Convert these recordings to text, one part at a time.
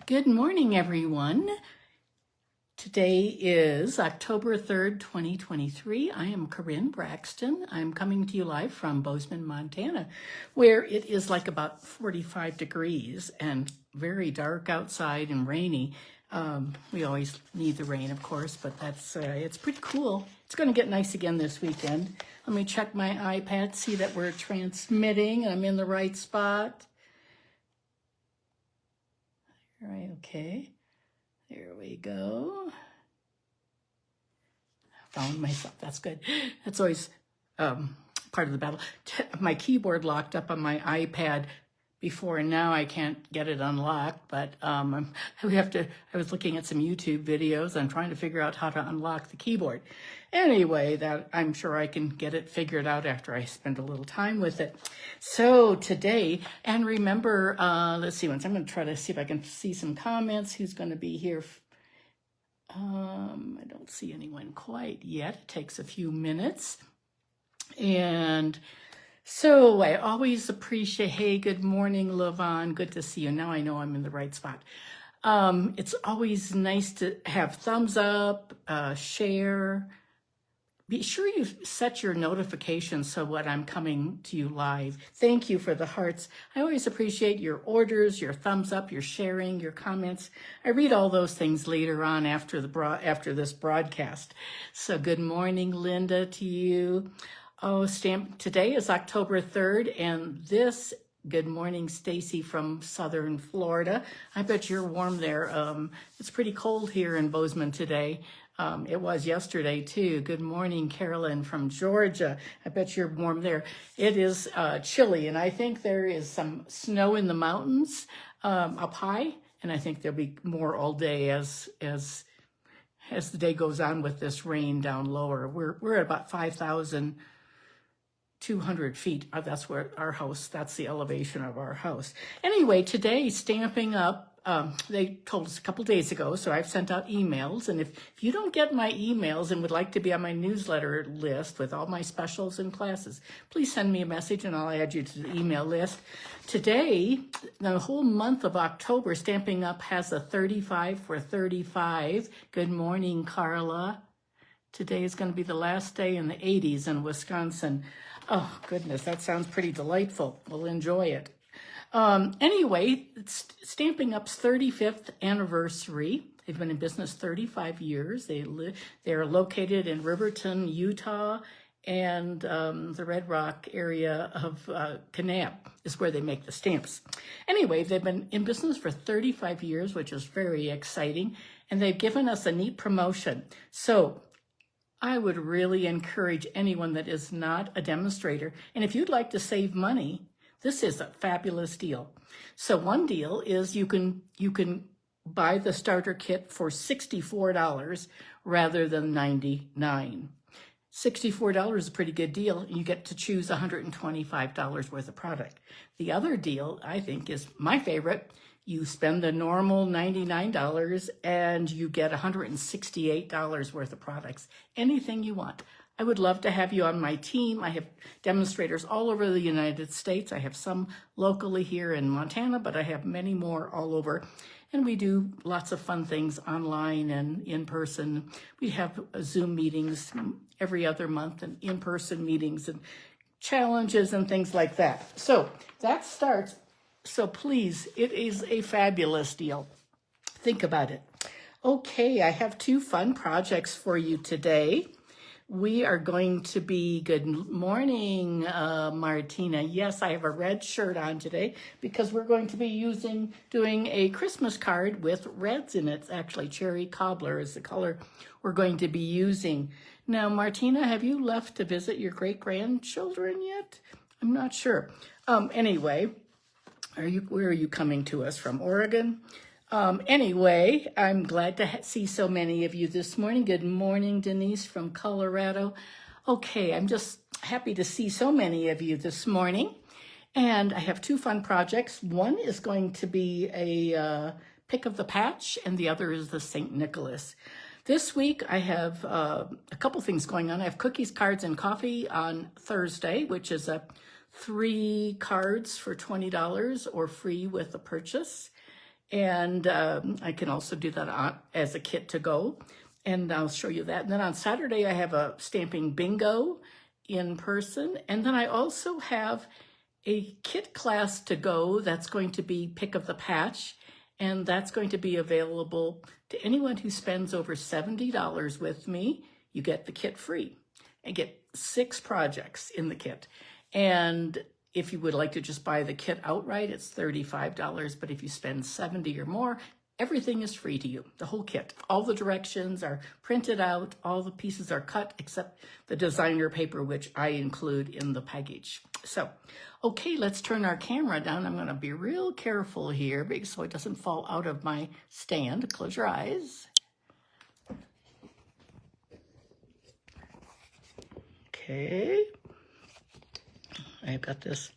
Good morning, everyone. Today is October 3rd, 2023. I am Karin Braxton. I'm coming to you live from Bozeman, Montana, where it is like about 45 degrees and very dark outside and rainy. We always need the rain, of course, but it's pretty cool. It's going to get nice again this weekend. Let me check my iPad, see that we're transmitting and I'm in the right spot. All right, okay. There we go. Found myself. That's good. That's always part of the battle. My keyboard locked up on my iPad before, and now I can't get it unlocked. But I was looking at some YouTube videos and trying to figure out how to unlock the keyboard. Anyway, that I'm sure I can get it figured out after I spend a little time with it. So today, and remember, let's see, I'm going to try to see if I can see some comments. Who's going to be here? I don't see anyone quite yet. It takes a few minutes. And so I always appreciate, hey, good morning, Lavon. Good to see you. Now I know I'm in the right spot. It's always nice to have thumbs up, share. Be sure you set your notifications so when I'm coming to you live. Thank you for the hearts. I always appreciate your orders, your thumbs up, your sharing, your comments. I read all those things later on after this broadcast. So good morning, Linda, to you. Oh, today is October 3rd, and this, good morning, Stacy from Southern Florida. I bet you're warm there. It's pretty cold here in Bozeman today. It was yesterday too. Good morning, Carolyn from Georgia. I bet you're warm there. It is chilly, and I think there is some snow in the mountains up high, and I think there'll be more all day as the day goes on with this rain down lower. We're at about 5,200 feet. That's where that's the elevation of our house. Anyway, today, Stamping Up, they told us a couple days ago, so I've sent out emails. And if you don't get my emails and would like to be on my newsletter list with all my specials and classes, please send me a message and I'll add you to the email list. Today, the whole month of October, Stamping Up has a 35 for 35. Good morning, Carla. Today is going to be the last day in the 80s in Wisconsin. Oh, goodness, that sounds pretty delightful. We'll enjoy it. Anyway, it's Stamping Up's 35th anniversary. They've been in business 35 years. They're located in Riverton, Utah, and the Red Rock area of Kanab is where they make the stamps. Anyway, they've been in business for 35 years, which is very exciting, and they've given us a neat promotion. So I would really encourage anyone that is not a demonstrator, and if you'd like to save money, this is a fabulous deal. So one deal is you can buy the starter kit for $64 rather than $99. $64 is a pretty good deal. You get to choose $125 worth of product. The other deal, I think, is my favorite. You spend the normal $99 and you get $168 worth of products. Anything you want. I would love to have you on my team. I have demonstrators all over the United States. I have some locally here in Montana, but I have many more all over. And we do lots of fun things online and in person. We have Zoom meetings every other month and in-person meetings and challenges and things like that. So that starts. So please, it is a fabulous deal. Think about it. Okay, I have two fun projects for you today. We are going to be, good morning, Martina. Yes, I have a red shirt on today because we're going to be doing a Christmas card with reds in it. Actually, Cherry Cobbler is the color we're going to be using. Now, Martina, have you left to visit your great-grandchildren yet? I'm not sure. Anyway, where are you coming to us from? Oregon? Anyway, I'm glad to see so many of you this morning. Good morning, Denise from Colorado. Okay, I'm just happy to see so many of you this morning. And I have two fun projects. One is going to be a pick of the patch, and the other is the St. Nicholas. This week, I have a couple things going on. I have cookies, cards, and coffee on Thursday, which is 3 cards for $20 or free with a purchase. And I can also do that as a kit to go. And I'll show you that. And then on Saturday, I have a stamping bingo in person. And then I also have a kit class to go that's going to be pick of the patch. And that's going to be available to anyone who spends over $70 with me. You get the kit free and get 6 projects in the kit. And if you would like to just buy the kit outright, it's $35. But if you spend $70 or more, everything is free to you, the whole kit. All the directions are printed out. All the pieces are cut except the designer paper, which I include in the package. So, okay, let's turn our camera down. I'm going to be real careful here so it doesn't fall out of my stand. Close your eyes. Okay. I've got this.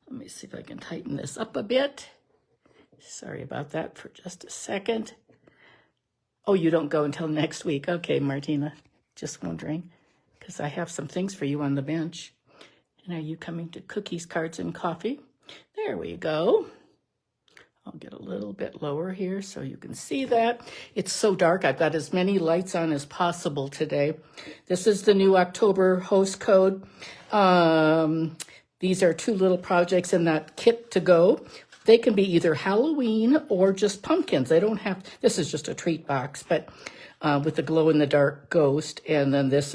Let me see if I can tighten this up a bit. Sorry about that for just a second. Oh, you don't go until next week. Okay, Martina, just wondering, because I have some things for you on the bench. And are you coming to cookies, cards, and coffee? There we go. I'll get a little bit lower here so you can see that. It's so dark. I've got as many lights on as possible today. This is the new October host code. These are 2 little projects in that kit to go. They can be either Halloween or just pumpkins. They don't have, this is just a treat box, but with the glow-in-the-dark ghost. And then this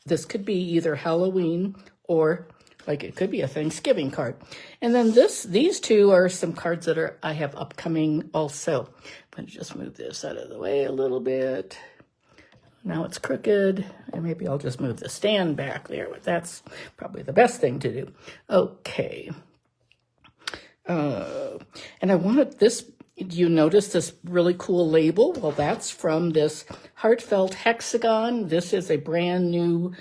this could be either Halloween or like it could be a Thanksgiving card. And then these 2 are some cards that I have upcoming also. I'm going to just move this out of the way a little bit. Now it's crooked, and maybe I'll just move the stand back there. That's probably the best thing to do. Okay. And I wanted this, do you notice this really cool label? Well, that's from this Heartfelt Hexagon. This is a brand new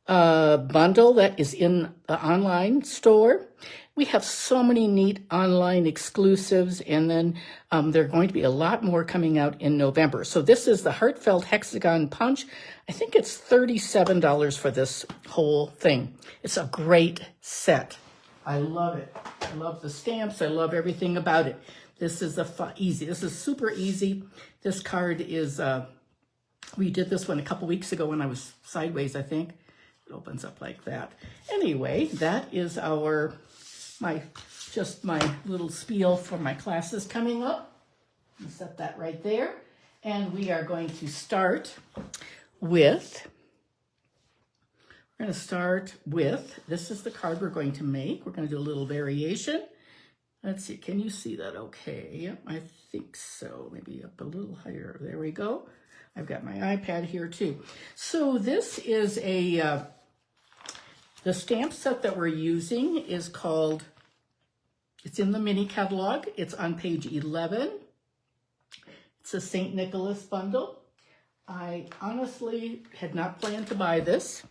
bundle that is in the online store. We have so many neat online exclusives, and then there are going to be a lot more coming out in November. So this is the Heartfelt Hexagon Punch. I think it's $37 for this whole thing. It's a great set. I love it. I love the stamps. I love everything about it. This is easy. This is super easy. This card is, we did this one a couple weeks ago when I was sideways, I think. It opens up like that. Anyway, that is my little spiel for my classes coming up. I'll set that right there. And we are going to start with, this is the card we're going to make. We're going to do a little variation. Let's see, can you see that okay? Yep, I think so. Maybe up a little higher. There we go. I've got my iPad here too. So this is the stamp set that we're using is called, it's in the mini catalog. It's on page 11. It's a St. Nicholas bundle. I honestly had not planned to buy this,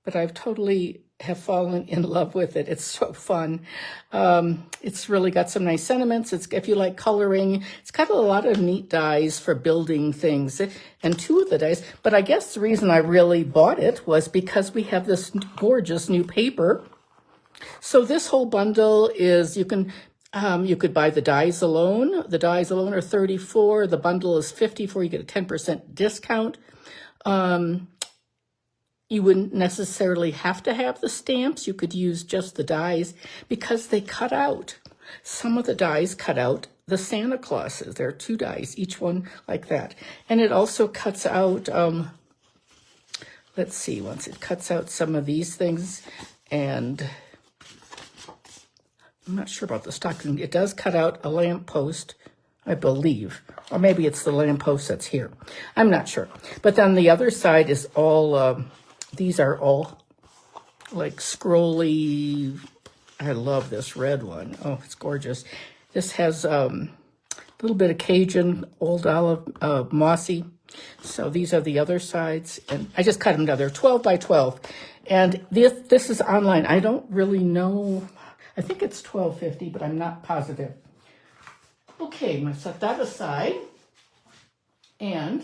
but I've totally have fallen in love with it. It's so fun. It's really got some nice sentiments. If you like coloring, it's got a lot of neat dies for building things, and 2 of the dies. But I guess the reason I really bought it was because we have this gorgeous new paper. So this whole bundle is, you could buy the dies alone. The dies alone are $34. The bundle is $54. You get a 10% discount. You wouldn't necessarily have to have the stamps. You could use just the dies because they cut out. Some of the dies cut out the Santa Clauses. There are 2 dies, each one like that. And it also cuts out, let's see, once it cuts out some of these things, and I'm not sure about the stocking. It does cut out a lamppost, I believe. Or maybe it's the lamppost that's here. I'm not sure. But then the other side is all, these are all like scrolly. I love this red one. Oh, it's gorgeous. This has a little bit of Cajun, old olive, mossy. So these are the other sides. And I just cut them down. They're 12 by 12. And this is online. I don't really know. I think it's $12.50, but I'm not positive. Okay, I'm going to set that aside. And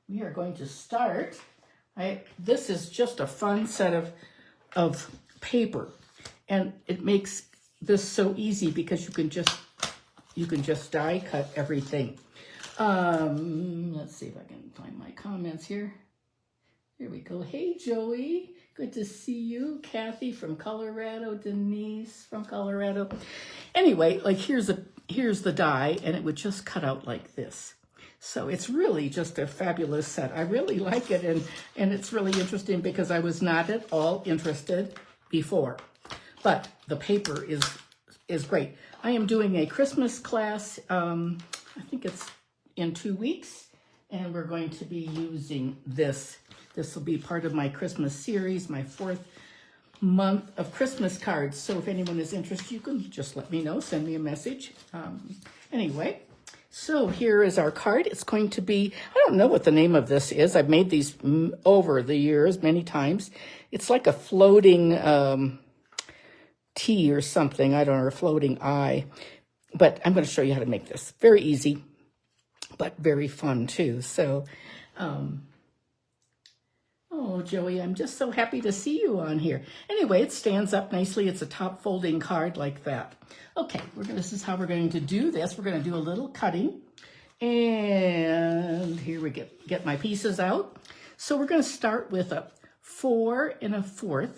we are going to start. This is just a fun set of paper. And it makes this so easy because you can just die cut everything. Let's see if I can find my comments here. Here we go. Hey, Joey. Good to see you. Kathy from Colorado. Denise from Colorado. Anyway, like here's the die, and it would just cut out like this. So it's really just a fabulous set. I really like it, and it's really interesting because I was not at all interested before. But the paper is great. I am doing a Christmas class, I think it's in 2 weeks, and we're going to be using this. This will be part of my Christmas series, my 4th month of Christmas cards. So if anyone is interested, you can just let me know, send me a message. Anyway, so here is our card. It's going to be, I don't know what the name of this is. I've made these over the years many times. It's like a floating T or something, I don't know, or a floating I. But I'm going to show you how to make this. Very easy, but very fun too. So, oh, Joey, I'm just so happy to see you on here. Anyway, it stands up nicely. It's a top folding card like that. Okay, this is how we're going to do this. We're going to do a little cutting. And here we get my pieces out. So we're going to start with a 4 1/4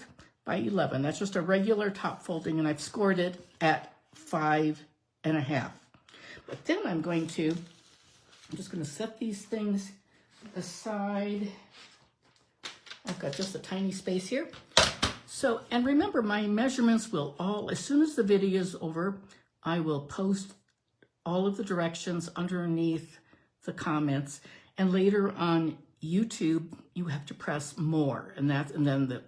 by 11. That's just a regular top folding, and I've scored it at 5 1/2. But then I'm just going to set these things aside. I've got just a tiny space here. So, and remember, my measurements will as soon as the video is over, I will post all of the directions underneath the comments. And later on YouTube, you have to press more. And then the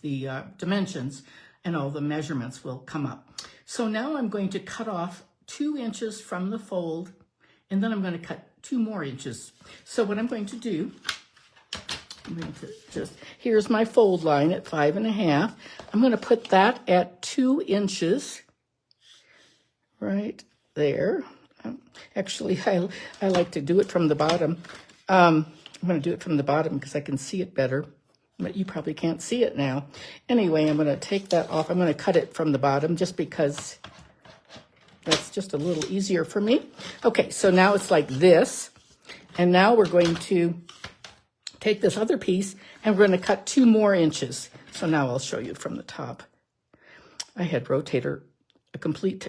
the dimensions and all the measurements will come up. So now I'm going to cut off 2 inches from the fold, and then I'm going to cut 2 more inches. So what I'm going to do, here's my fold line at 5 1/2. I'm going to put that at 2 inches right there. Actually, I like to do it from the bottom. I'm going to do it from the bottom because I can see it better, but you probably can't see it now. Anyway, I'm going to take that off. I'm going to cut it from the bottom just because that's just a little easier for me. Okay, so now it's like this, and now we're going to take this other piece, and we're going to cut 2 more inches. So now I'll show you from the top. I had rotator, a complete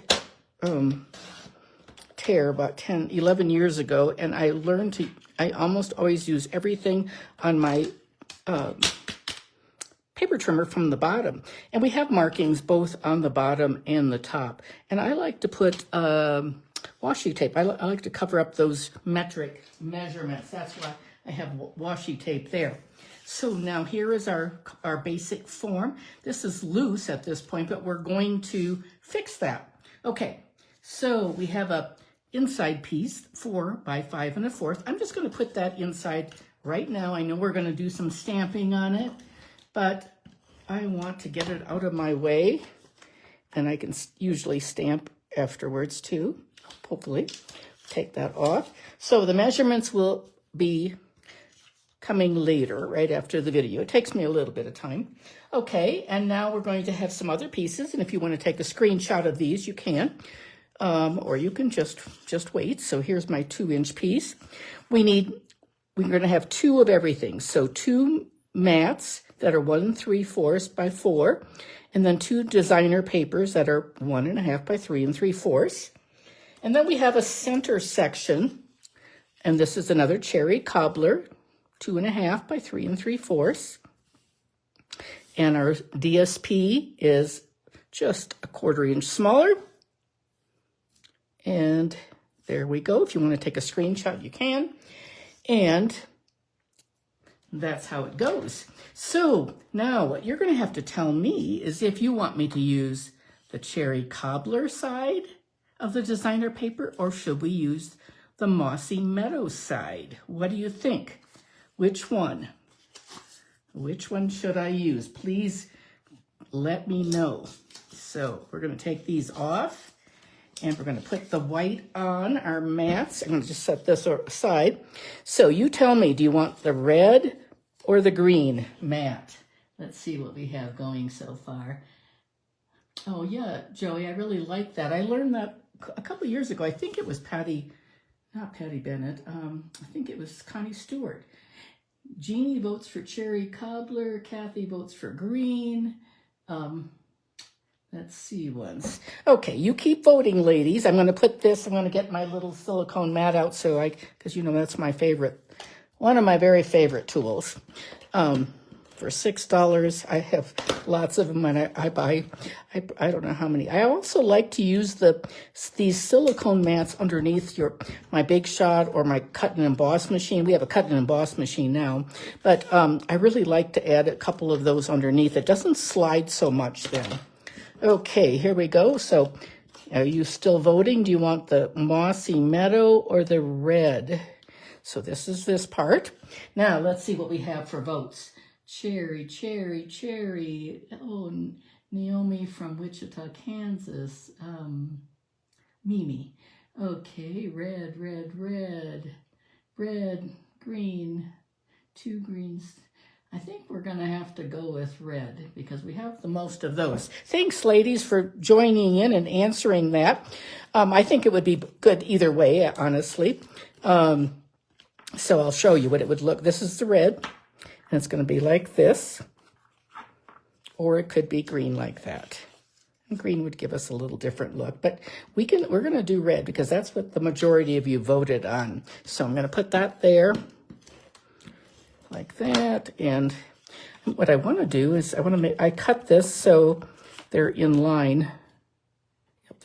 tear about 11 years ago, and I almost always use everything on my paper trimmer from the bottom. And we have markings both on the bottom and the top. And I like to put washi tape. I like to cover up those metric measurements. That's why I have washi tape there. So now here is our basic form. This is loose at this point, but we're going to fix that. Okay, so we have a inside piece, 4 by 5 1/4. I'm just going to put that inside right now. I know we're going to do some stamping on it, but I want to get it out of my way, and I can usually stamp afterwards too, hopefully. Take that off. So the measurements will be coming later, right after the video. It takes me a little bit of time. Okay, and now we're going to have some other pieces, and if you want to take a screenshot of these, you can, or you can just wait. So here's my 2-inch piece. We're going to have 2 of everything. So 2 mats that are 1 3/4 by 4, and then 2 designer papers that are 1 1/2 by 3 3/4. And then we have a center section, and this is another Cherry Cobbler, 2 1/2 by 3 3/4. And our DSP is just a 1/4 inch smaller. And there we go. If you want to take a screenshot, you can. And that's how it goes. So now what you're going to have to tell me is if you want me to use the Cherry Cobbler side of the designer paper, or should we use the Mossy Meadow side? What do you think? Which one? Which one should I use? Please let me know. So we're going to take these off, and we're going to put the white on our mats. I'm going to just set this aside. So you tell me, do you want the red or the green mat? Let's see what we have going so far. Oh yeah, Joey, I really like that. I learned that a couple years ago. I think it was not Patty Bennett. I think it was Connie Stewart. Jeannie votes for Cherry Cobbler. Kathy votes for green. Let's see once. Okay, you keep voting, ladies. I'm going to put this, I'm going to get my little silicone mat out because you know that's my favorite, one of my very favorite tools. For $6, I have lots of them, and I buy, I don't know how many. I also like to use these silicone mats underneath my Big Shot or my cut and emboss machine. We have a cut and emboss machine now, but I really like to add a couple of those underneath. It doesn't slide so much then. Okay, here we go. So are you still voting? Do you want the mossy meadow or the red? So this is this part. Now let's see what we have for votes. Cherry, Cherry, Cherry. Oh, Naomi from Wichita, Kansas. Mimi. Okay, red, red, red. Red, green. 2 greens. I think we're going to have to go with red because we have the most of those. Thanks, ladies, for joining in and answering that. I think it would be good either way, honestly. So I'll show you what it would look. This is the red, and it's going to be like this, or it could be green like that. And green would give us a little different look, but we're going to do red because that's what the majority of you voted on. So I'm going to put that there. Like that, and what I want to do is I cut this so they're in line.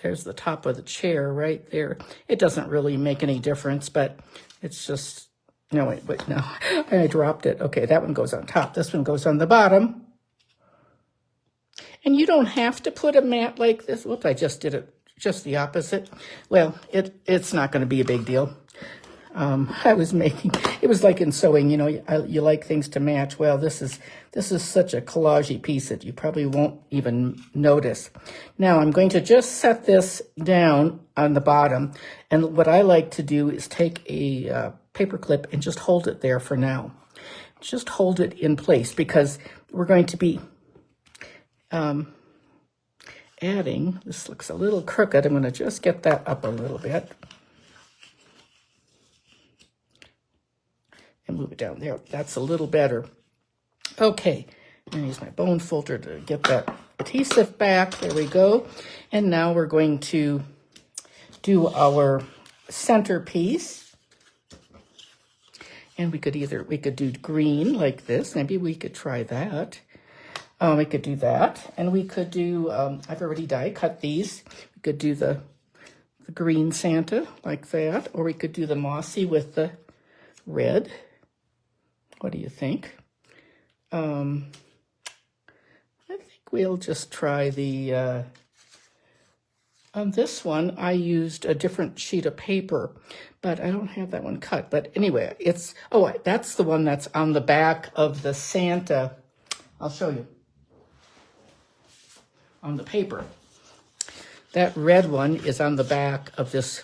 There's the top of the chair right there. It doesn't really make any difference, but it's just, no, wait, no, I dropped it. Okay, that one goes on top. This one goes on the bottom. And you don't have to put a mat like this. Whoops, I just did it just the opposite. Well, it's not going to be a big deal. It was like in sewing, you know, you like things to match. Well, this is such a collage-y piece that you probably won't even notice. Now I'm going to just set this down on the bottom. And what I like to do is take a paper clip and just hold it there for now. Just hold it in place because we're going to be adding, this looks a little crooked. I'm going to just get that up a little bit. And move it down there. That's a little better. Okay, I'm going to use my bone folder to get that adhesive back. There we go. And now we're going to do our centerpiece. And we could do green like this. Maybe we could try that. We could do that. And we could do, I've already die cut these. We could do the green Santa like that. Or we could do the mossy with the red. What do you think? I think we'll just try the, on this one, I used a different sheet of paper, but I don't have that one cut. But anyway, that's the one that's on the back of the Santa. I'll show you. On the paper. That red one is on the back of this.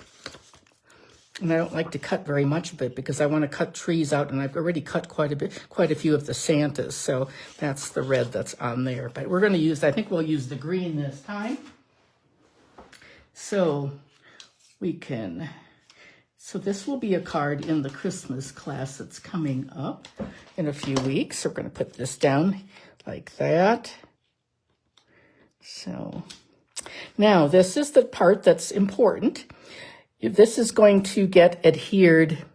And I don't like to cut very much of it because I want to cut trees out, and I've already cut quite a few of the Santas. So that's the red that's on there. But we're going to use, I think we'll use the green this time. So so this will be a card in the Christmas class that's coming up in a few weeks. So we're going to put this down like that. So now this is the part that's important. This is going to get adhered.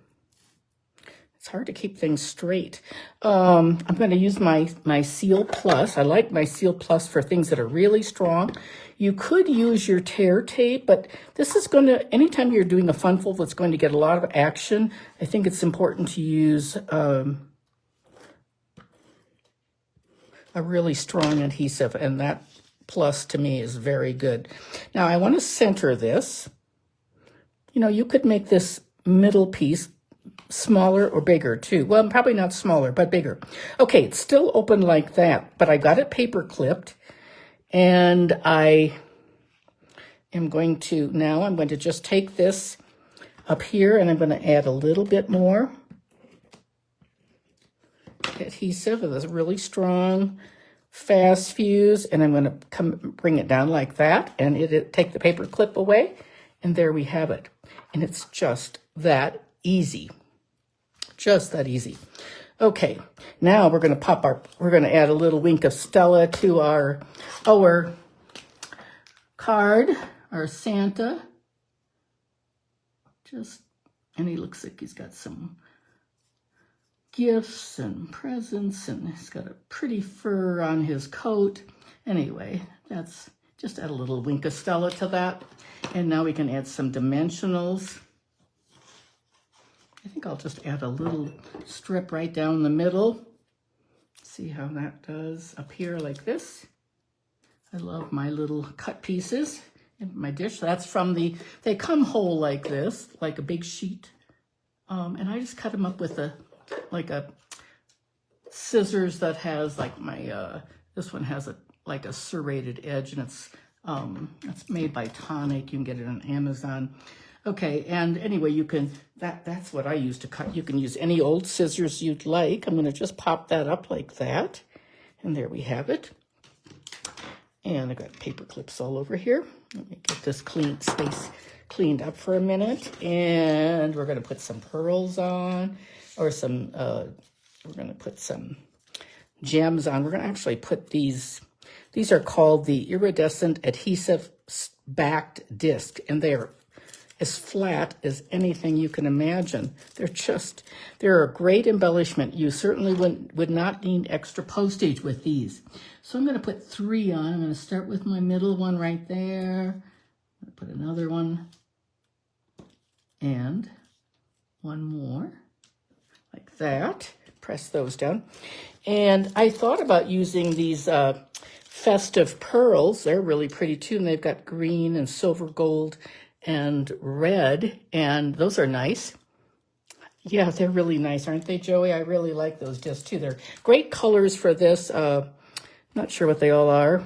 It's hard to keep things straight. I'm going to use my Seal Plus. I like my Seal Plus for things that are really strong. You could use your tear tape, but this is going to, anytime you're doing a fun fold that's going to get a lot of action, I think it's important to use a really strong adhesive, and that Plus to me is very good. Now I want to center this. You know, you could make this middle piece smaller or bigger too. Well, probably not smaller, but bigger. Okay, it's still open like that, but I got it paper clipped, and I'm going to just take this up here, and I'm going to add a little bit more adhesive. It's really strong. fast fuse, and I'm going to bring it down like that, and take the paper clip away, and there we have it. And it's just that easy. Just that easy. Okay, now we're going to add a little wink of Stella to our card, our Santa. And he looks like he's got some gifts and presents, and he's got a pretty fur on his coat. Anyway, that's just add a little wink of Stella to that. And now we can add some dimensionals. I think I'll just add a little strip right down the middle. See how that does up here like this. I love my little cut pieces in my dish. That's from they come whole like this, like a big sheet. And I just cut them up with a scissors that has like this one has like a serrated edge, and it's made by Tonic. You can get it on Amazon. Okay, and anyway, that's what I use to cut. You can use any old scissors you'd like. I'm gonna just pop that up like that. And there we have it. And I've got paper clips all over here. Let me get this space cleaned up for a minute. And we're gonna put some pearls on, or we're gonna put some gems on. We're gonna actually put these are called the Iridescent Adhesive backed disc, and they're as flat as anything you can imagine. They're a great embellishment. You certainly would not need extra postage with these. So I'm going to put 3 on. I'm going to start with my middle one right there. I'm going to put another one and one more like that. Press those down. And I thought about using these festive pearls. They're really pretty too, and they've got green and silver gold and red, and those are nice. Yeah, they're really nice, aren't they, Joey? I really like those discs too. They're great colors for this. Not sure what they all are.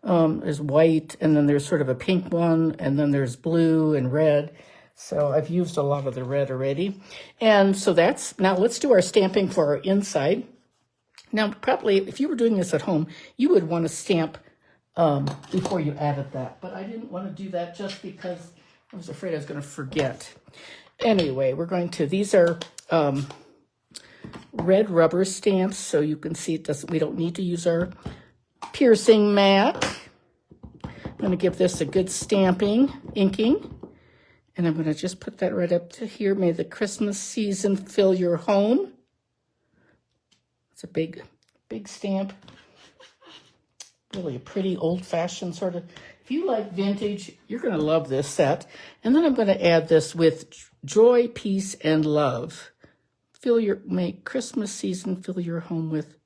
There's white, and then there's sort of a pink one, and then there's blue and red. So I've used a lot of the red already. And so now let's do our stamping for our inside. Now, probably if you were doing this at home, you would want to stamp before you added that. But I didn't want to do that just because I was afraid I was going to forget. Anyway, these are red rubber stamps, so you can see we don't need to use our piercing mat. I'm going to give this a good inking. And I'm going to just put that right up to here. May the Christmas season fill your home. It's a big stamp. Really a pretty old-fashioned sort of. If you like vintage, you're going to love this set. And then I'm going to add this with joy, peace, and love. May Christmas season fill your home with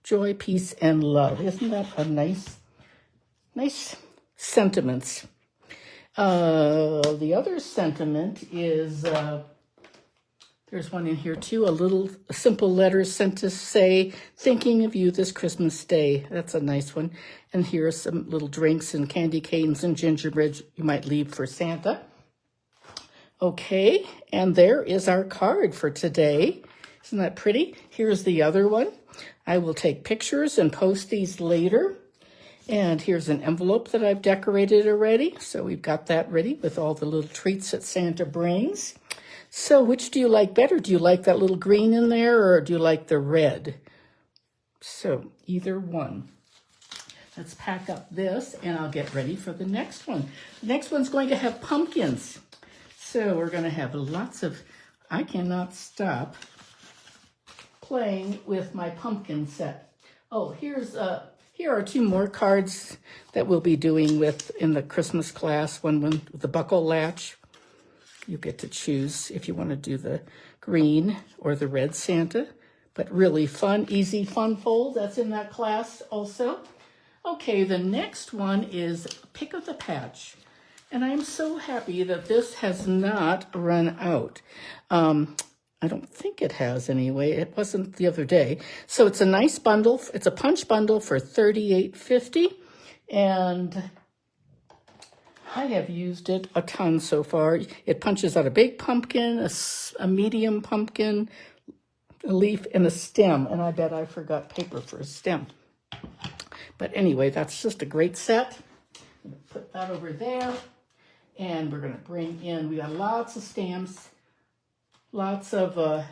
joy, peace, and love. Isn't that a nice sentiments? The other sentiment is, there's one in here too, a simple letter sent to say, thinking of you this Christmas day. That's a nice one. And here are some little drinks and candy canes and gingerbread you might leave for Santa. Okay, and there is our card for today. Isn't that pretty? Here's the other one. I will take pictures and post these later. And here's an envelope that I've decorated already. So we've got that ready with all the little treats that Santa brings. So which do you like better? Do you like that little green in there, or do you like the red? So either one. Let's pack up this, and I'll get ready for the next one. The next one's going to have pumpkins. So we're going to have lots of, I cannot stop playing with my pumpkin set. Oh, here are 2 more cards that we'll be doing in the Christmas class. One with the buckle latch. You get to choose if you want to do the green or the red Santa. But really fun, easy, fun fold. That's in that class also. Okay, the next one is Pick of the Patch. And I'm so happy that this has not run out. I don't think it has anyway. It wasn't the other day. So it's a nice bundle. It's a punch bundle for $38.50. And I have used it a ton so far. It punches out a big pumpkin, a medium pumpkin, a leaf, and a stem. And I bet I forgot paper for a stem. But anyway, that's just a great set. Put that over there. And we're going to bring in, we got lots of stamps, lots of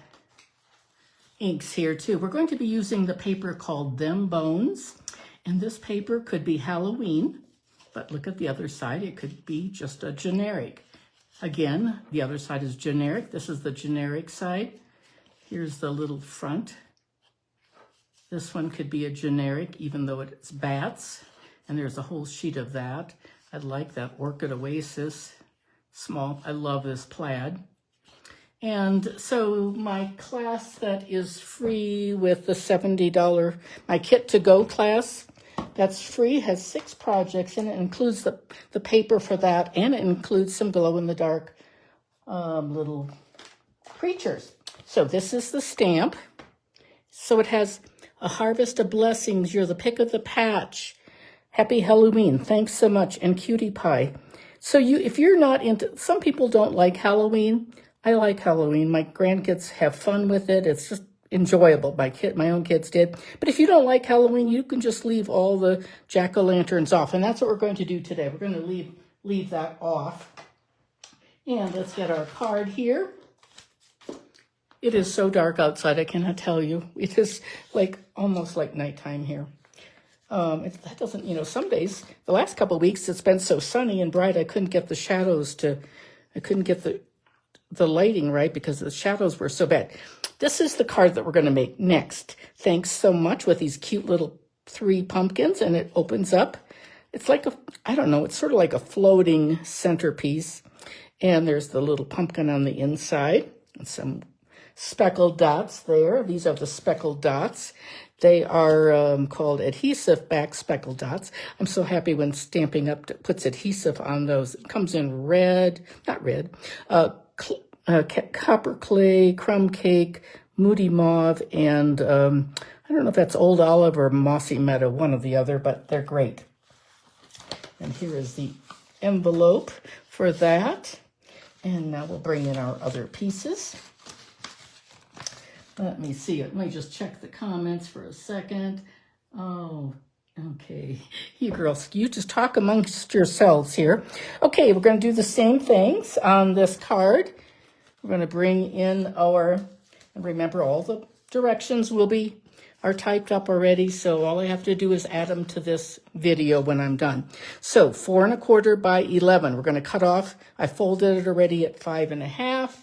inks here too. We're going to be using the paper called Them Bones. And this paper could be Halloween, but look at the other side. It could be just a generic. Again, the other side is generic. This is the generic side. Here's the little front. This one could be a generic, even though it's bats. And there's a whole sheet of that. I like that Orchid Oasis. Small. I love this plaid. And so my class that is free with the $70, my Kit to Go class, that's free, has 6 projects, and it includes the paper for that, and it includes some glow-in-the-dark little creatures. So this is the stamp. So it has a harvest of blessings. You're the pick of the patch. Happy Halloween. Thanks so much. And cutie pie. So if you're not into, some people don't like Halloween. I like Halloween. My grandkids have fun with it. It's just enjoyable. My own kids did. But if you don't like Halloween, you can just leave all the jack-o'-lanterns off. And that's what we're going to do today. We're going to leave that off. And let's get our card here. It is so dark outside, I cannot tell you. It is like almost like nighttime here. That doesn't, some days, the last couple of weeks, it's been so sunny and bright, I couldn't get the shadows I couldn't get the lighting right because the shadows were so bad. This is the card that we're going to make next. Thanks so much, with these cute little 3 pumpkins, and it opens up. It's like it's sort of like a floating centerpiece. And there's the little pumpkin on the inside and some speckled dots there. These are the speckled dots. They are called adhesive back speckled dots. I'm so happy when Stampin' Up! Puts adhesive on those. It comes in red, not red, copper clay, crumb cake, moody mauve, and I don't know if that's old olive or mossy meadow, one or the other, but they're great. And here is the envelope for that. And now we'll bring in our other pieces. Let me see it. Let me just check the comments for a second. Oh, okay. You girls, you just talk amongst yourselves here. Okay, we're going to do the same things on this card. We're going to bring in and remember all the directions are typed up already, so all I have to do is add them to this video when I'm done. So 4 1/4 by 11. We're going to cut off. I folded it already at 5 1/2,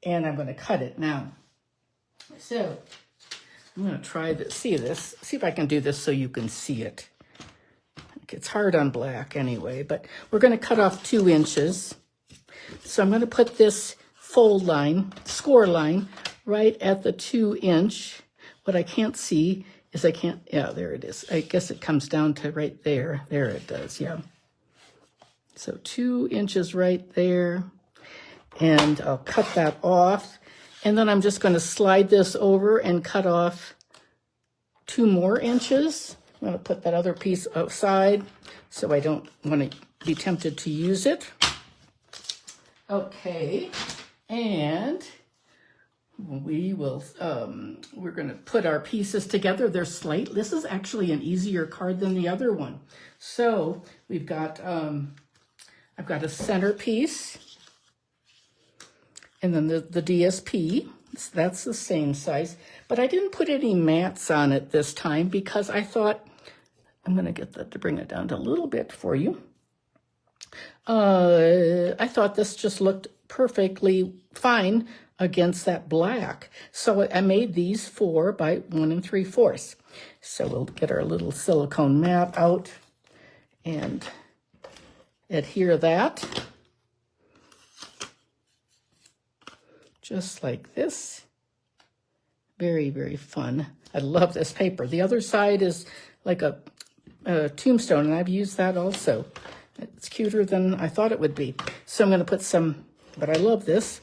and I'm going to cut it now. So I'm going to try this. See if I can do this so you can see it. It's hard on black anyway, but we're going to cut off 2 inches. So I'm going to put this fold line, score line, right at the 2 inch. What I can't see is there it is. I guess it comes down to right there. There it does, yeah. So 2 inches right there. And I'll cut that off. And then I'm just going to slide this over and cut off 2 more inches. I'm going to put that other piece aside so I don't want to be tempted to use it. Okay, and we will, we're going to put our pieces together. They're slate. This is actually an easier card than the other one. So we've got, I've got a centerpiece. And then the DSP, that's the same size. But I didn't put any mats on it this time because I thought, I'm going to get that to bring it down to a little bit for you. I thought this just looked perfectly fine against that black. So I made these 4 by 1 3/4. So we'll get our little silicone mat out and adhere that. Just like this. Very, very fun. I love this paper. The other side is like a tombstone, and I've used that also. It's cuter than I thought it would be. So I'm going to put some, but I love this.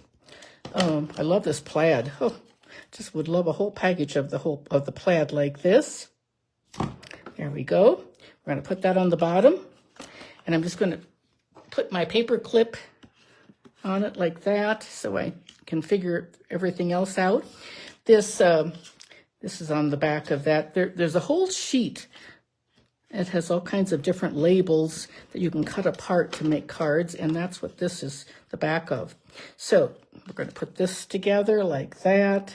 I love this plaid. Oh, just would love a whole package of the plaid like this. There we go. We're going to put that on the bottom, and I'm just going to put my paper clip on it like that, so I can figure everything else out. This is on the back of that. There's a whole sheet It has all kinds of different labels that you can cut apart to make cards, and that's what this is the back of. So we're going to put this together like that.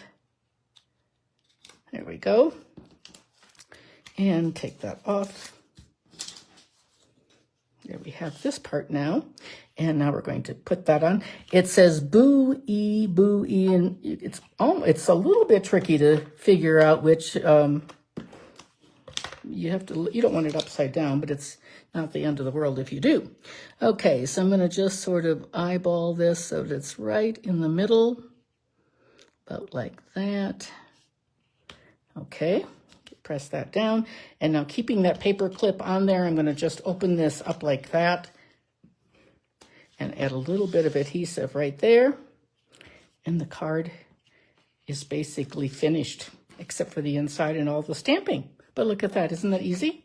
There we go. And take that off. There we have this part now. And now we're going to put that on. It says boo-ee, and it's a little bit tricky to figure out which, you don't want it upside down, but it's not the end of the world if you do. Okay, so I'm going to just sort of eyeball this so that it's right in the middle, about like that. Okay, press that down. And now keeping that paper clip on there, I'm going to just open this up like that and add a little bit of adhesive right there. And the card is basically finished, except for the inside and all the stamping. But look at that, isn't that easy?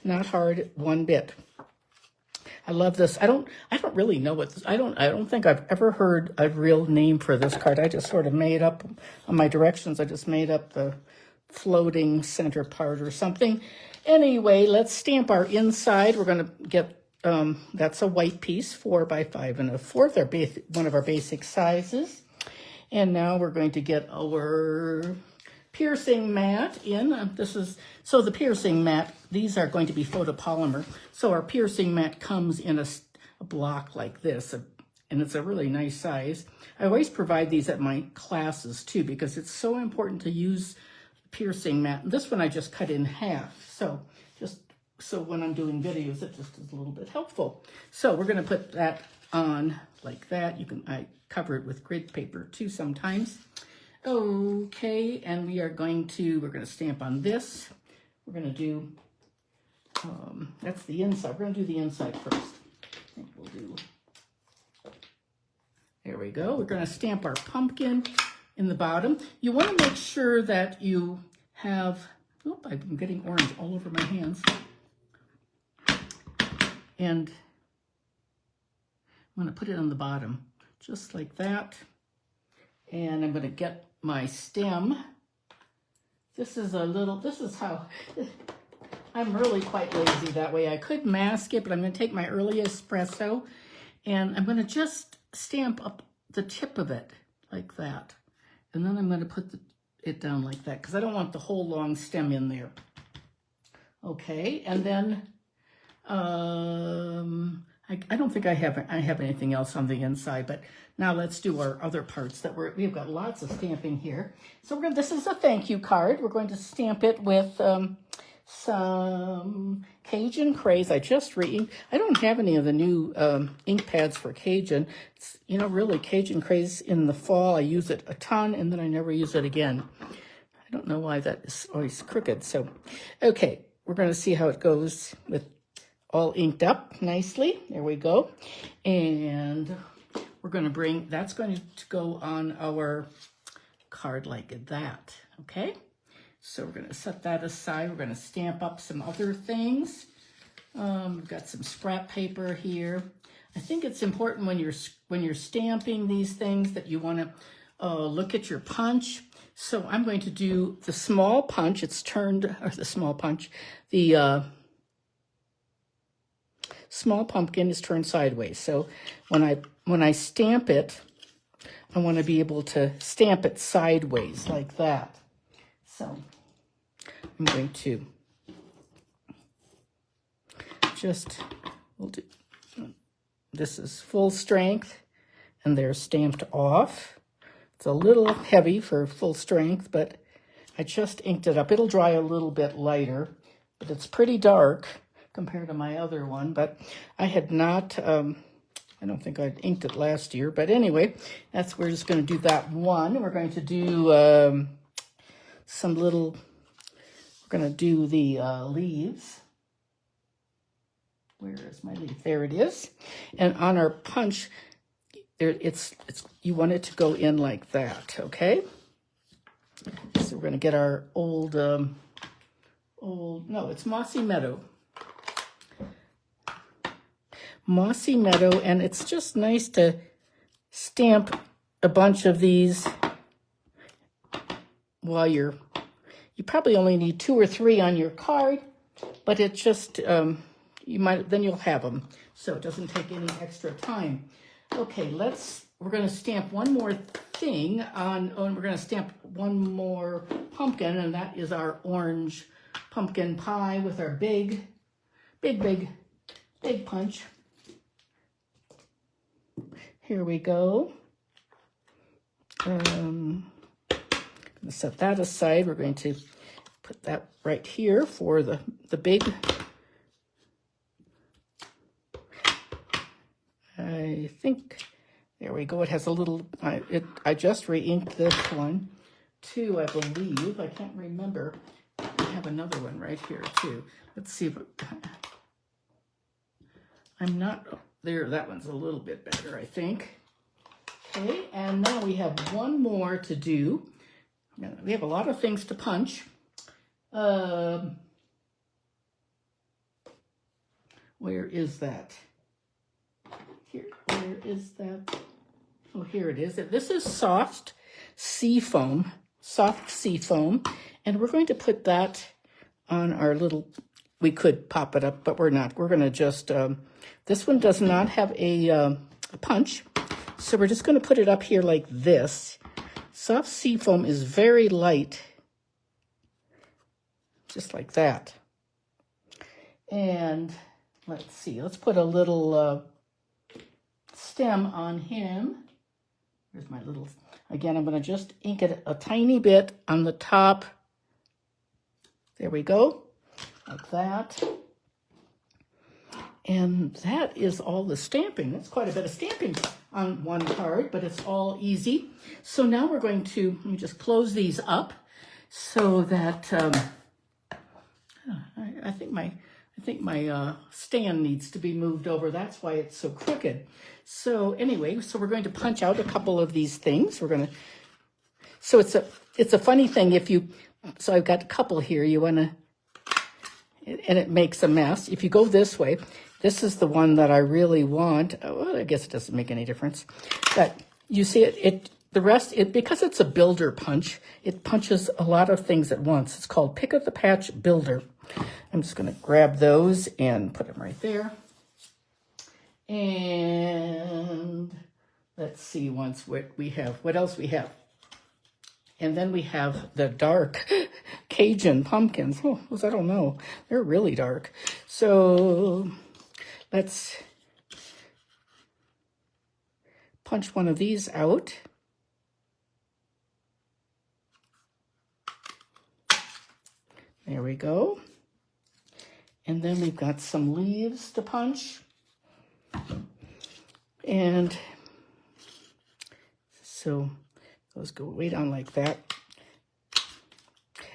Not hard one bit. I love this. I don't really know what this, I don't think I've ever heard a real name for this card. I just sort of made up on my directions. I just made up the floating center part or something. Anyway, let's stamp our inside. We're going to get, that's a white piece, 4 by 5 1/4, one of our basic sizes. And now we're going to get our piercing mat in. So the piercing mat, these are going to be photopolymer. So our piercing mat comes in a block like this, and it's a really nice size. I always provide these at my classes too, because it's so important to use piercing mat. This one I just cut in half. So when I'm doing videos, it just is a little bit helpful. So we're going to put that on like that. I cover it with grid paper too sometimes. Okay, and we're going to stamp on this. We're going to do, that's the inside. We're going to do the inside first. I think we'll do, there we go. We're going to stamp our pumpkin in the bottom. You want to make sure that you have, I'm getting orange all over my hands. And I'm going to put it on the bottom, just like that. And I'm going to get my stem. This is how, I'm really quite lazy that way. I could mask it, but I'm going to take my early espresso and I'm going to just stamp up the tip of it like that. And then I'm going to put it down like that because I don't want the whole long stem in there. Okay, and then I don't think I have anything else on the inside, but now let's do our other parts that we've got lots of stamping here. So this is a thank you card. We're going to stamp it with some Cajun Craze. I don't have any of the new ink pads for Cajun. It's, really Cajun Craze in the fall. I use it a ton and then I never use it again. I don't know why that is always crooked. So, okay, we're going to see how it goes with all inked up nicely. There we go. And we're going to that's going to go on our card like that, okay? So we're going to set that aside. We're going to stamp up some other things. We've got some scrap paper here. I think it's important when you're stamping these things that you want to look at your punch. So I'm going to do the small punch. It's turned, or the small punch, the small pumpkin is turned sideways. So when I stamp it, I want to be able to stamp it sideways like that. So I'm going to this is full strength and they're stamped off. It's a little heavy for full strength, but I just inked it up. It'll dry a little bit lighter, but it's pretty dark compared to my other one, but I had not, I don't think I'd inked it last year, but anyway, we're just going to do that one. We're going to do we're going to do the leaves. Where is my leaf? There it is. And on our punch, you want it to go in like that, okay? So we're going to get our it's Mossy Meadow. Mossy Meadow, and it's just nice to stamp a bunch of these while you probably only need 2 or 3 on your card, but it just, then you'll have them. So it doesn't take any extra time. Okay, we're going to stamp one more thing we're going to stamp one more pumpkin, and that is our orange pumpkin pie with our big punch. Here we go. I'm going to set that aside. We're going to put that right here for the big. I think, there we go. It has a little, I just re-inked this one too, I believe. I can't remember. I have another one right here too. Let's see if I'm not there. That one's a little bit better, I think. Okay, and now we have one more to do. We have a lot of things to punch. Where is that? Here, where is that? Oh, here it is. This is soft sea foam, and we're going to put that on our little, we could pop it up, but we're not. We're going to just, this one does not have a punch, so we're just going to put it up here like this. Soft sea foam is very light, just like that. And let's see, let's put a little stem on him. Here's my little, again, I'm going to just ink it a tiny bit on the top. There we go, like that. And that is all the stamping. That's quite a bit of stamping on one card, but it's all easy. So now we're going to, let me just close these up so that, I think my stand needs to be moved over. That's why it's so crooked. So anyway, so we're going to punch out a couple of these things. So it's a funny thing so I've got a couple here. You want to, and it makes a mess. If you go this way, this is the one that I really want. Well, I guess it doesn't make any difference. But you see the rest, because it's a builder punch, it punches a lot of things at once. It's called Pick of the Patch Builder. I'm just going to grab those and put them right there. And let's see what else we have. And then we have the dark Cajun pumpkins. Oh, I don't know. They're really dark. So let's punch one of these out. There we go. And then we've got some leaves to punch. And so those go way down like that.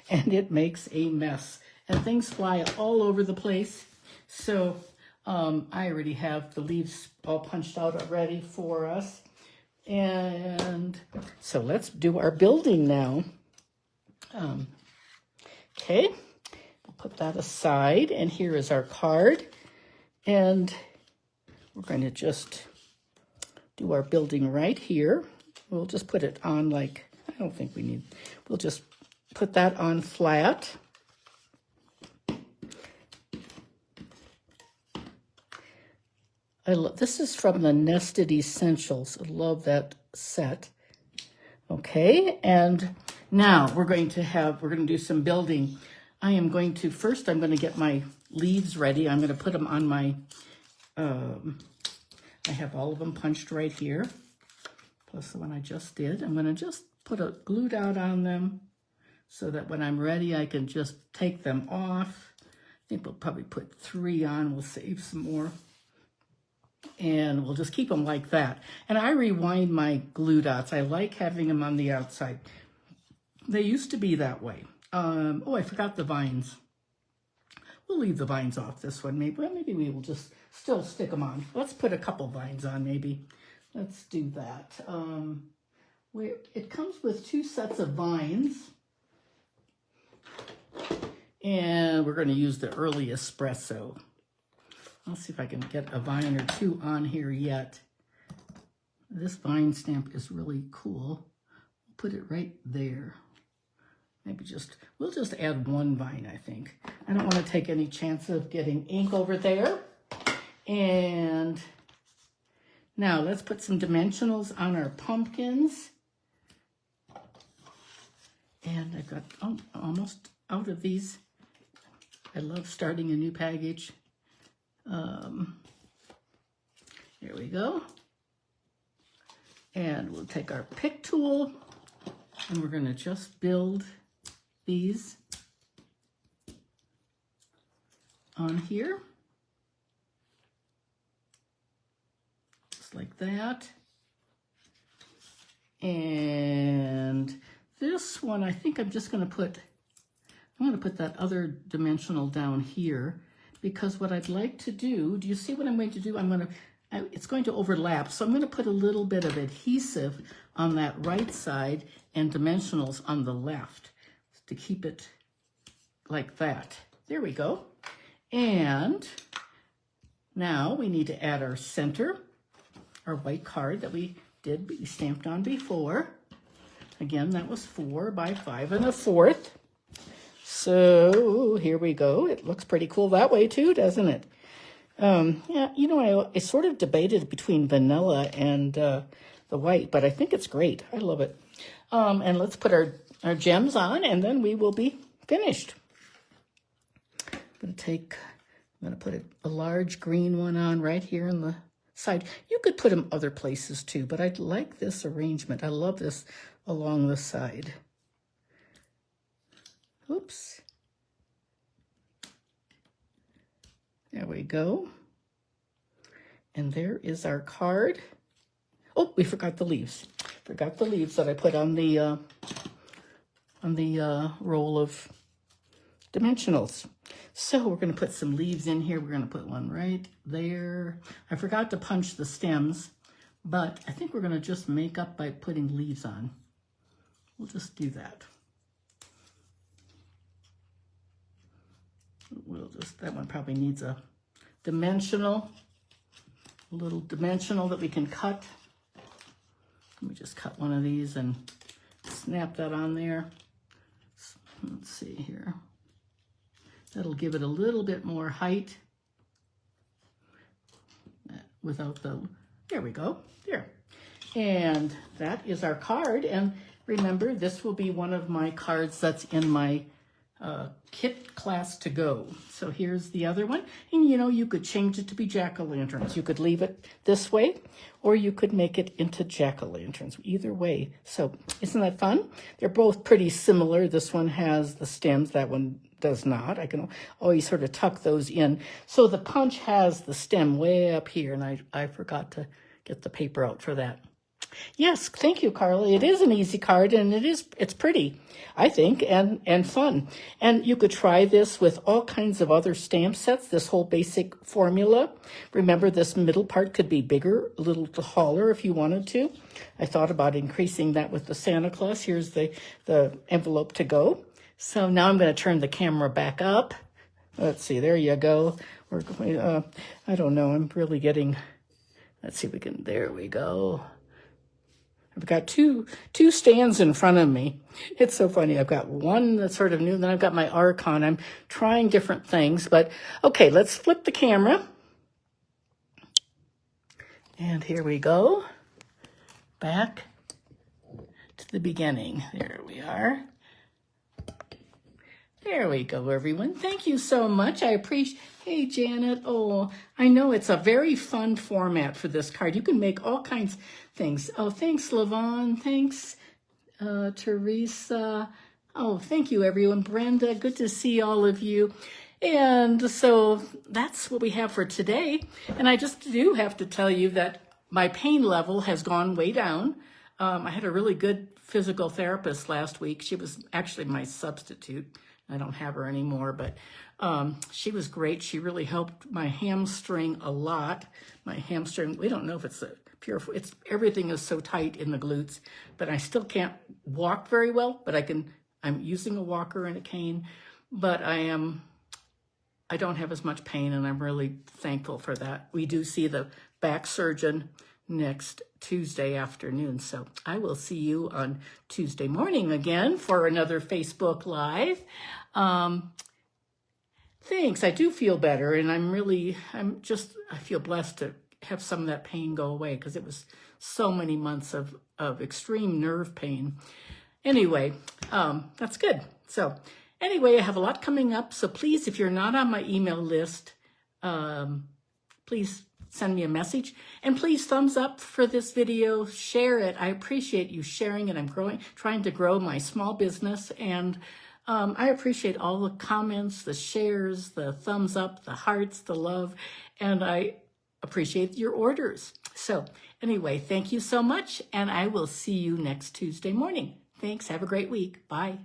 And it makes a mess. And things fly all over the place. So I already have the leaves all punched out already for us. And so let's do our building now. Okay, we'll put that aside. And here is our card. And we're going to just do our building right here. We'll just put it on like, I don't think we need, we'll just put that on flat. This is from the Nested Essentials. I love that set. Okay, and now we're going to do some building. I'm going to get my leaves ready. I'm going to put them on my, I have all of them punched right here, plus the one I just did. I'm going to just put a glue dot on them so that when I'm ready, I can just take them off. I think we'll probably put 3 on. We'll save some more. And we'll just keep them like that. And I rewind my glue dots. I like having them on the outside. They used to be that way. Oh, I forgot the vines. We'll leave the vines off this one. Maybe we will just still stick them on. Let's put a couple vines on maybe. Let's do that. It comes with 2 sets of vines. And we're going to use the early espresso. Let's see if I can get a vine or 2 on here yet. This vine stamp is really cool. Put it right there. Maybe we'll just add one vine, I think. I don't want to take any chance of getting ink over there. And now let's put some dimensionals on our pumpkins. And I've got almost out of these. I love starting a new package. Here we go. And we'll take our pick tool and we're going to just build these on here. Just like that. And this one, I think I'm just going to put, that other dimensional down here, because what I'd like to do you see what I'm going to do? It's going to overlap, so I'm going to put a little bit of adhesive on that right side and dimensionals on the left to keep it like that. There we go. And now we need to add our center, our white card that we stamped on before. Again, that was 4 by 5 1/4. So here we go. It looks pretty cool that way too, doesn't it? Yeah, you know, I sort of debated between vanilla and the white, but I think it's great. I love it. And let's put our gems on, and then we will be finished. I'm going to put a large green one on right here in the side. You could put them other places too, but I like this arrangement. I love this along the side. Oops. There we go. And there is our card. Oh, we forgot the leaves. Forgot the leaves that I put on the roll of dimensionals. So we're going to put some leaves in here. We're going to put one right there. I forgot to punch the stems, but I think we're going to just make up by putting leaves on. We'll just do that. That one probably needs a dimensional, a little dimensional that we can cut. Let me just cut one of these and snap that on there. Let's see here. That'll give it a little bit more height without there we go, there. And that is our card. And remember, this will be one of my cards that's in my kit class to go. So here's the other one. And you know, you could change it to be jack-o'-lanterns. You could leave it this way, or you could make it into jack-o'-lanterns. Either way. So isn't that fun? They're both pretty similar. This one has the stems. That one does not. I can always sort of tuck those in. So the punch has the stem way up here, and I forgot to get the paper out for that. Yes, thank you, Carly. It is an easy card, and it's pretty, I think, and fun. And you could try this with all kinds of other stamp sets, this whole basic formula. Remember, this middle part could be bigger, a little taller if you wanted to. I thought about increasing that with the Santa Claus. Here's the envelope to go. So now I'm going to turn the camera back up. Let's see, there you go. I don't know, I'm really getting, let's see if we can, there we go. I've got two stands in front of me. It's so funny. I've got one that's sort of new, and then I've got my Archon. I'm trying different things, but okay, let's flip the camera. And here we go. Back to the beginning. There we are. There we go, everyone. Thank you so much. I appreciate. Hey, Janet. Oh, I know it's a very fun format for this card. You can make all kinds of things. Oh, thanks, Lavon. Thanks, Teresa. Oh, thank you, everyone. Brenda, good to see all of you. And so that's what we have for today. And I just do have to tell you that my pain level has gone way down. I had a really good physical therapist last week. She was actually my substitute. I don't have her anymore, but she was great. She really helped my hamstring a lot. My hamstring, we don't know if it's everything is so tight in the glutes, but I still can't walk very well, but I'm using a walker and a cane, but I don't have as much pain, and I'm really thankful for that. We do see the back surgeon next Tuesday afternoon. So I will see you on Tuesday morning again for another Facebook Live. Thanks. I do feel better, and I feel blessed to have some of that pain go away, because it was so many months of extreme nerve pain. Anyway, that's good. So anyway, I have a lot coming up. So please, if you're not on my email list, please send me a message, and please thumbs up for this video, share it. I appreciate you sharing it. I'm trying to grow my small business, and I appreciate all the comments, the shares, the thumbs up, the hearts, the love, and I appreciate your orders. So anyway, thank you so much, and I will see you next Tuesday morning. Thanks. Have a great week. Bye.